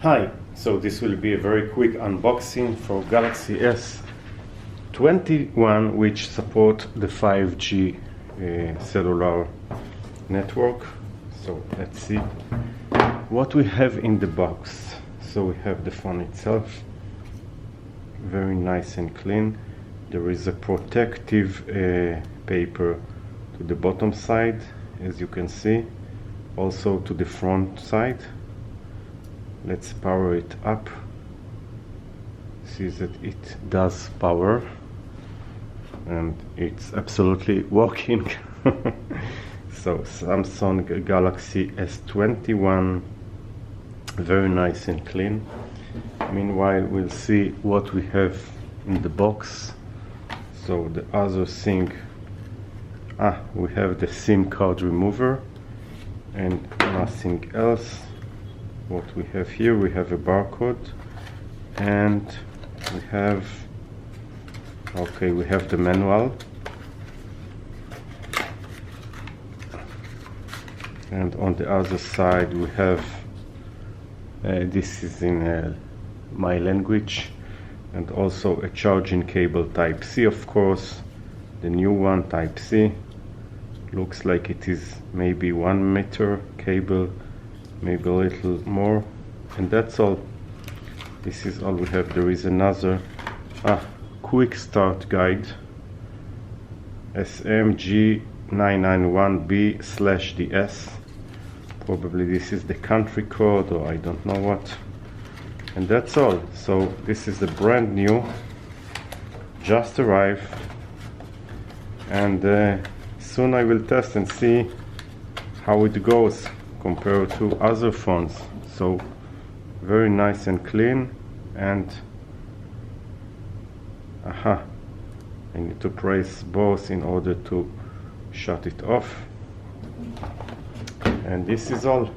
Hi, so this will be a very quick unboxing for Galaxy S21, which support the 5G cellular network. So let's see what we have in the box. So we have the phone itself, very nice and clean. There is a protective paper to the bottom side, as you can see, also to the front side. Let's power it up. See that it does power and it's absolutely working. So Samsung Galaxy S21, very nice and clean. Meanwhile, we'll see what we have in the box. So the other thing, we have the SIM card remover and nothing else. What we have here, we have a barcode, and we have the manual, and on the other side we have this is in my language, and also a charging cable type C, of course, the new one, type C. Looks like it is maybe 1 meter cable, maybe a little more, and that's all. This is all we have. There is another quick start guide, SMG991B/DS. Probably this is the country code, or I don't know what. And that's all. So this is a brand new, just arrived, and soon I will test and see how it goes compared to other phones. So very nice and clean, and I need to press both in order to shut it off, and this is all.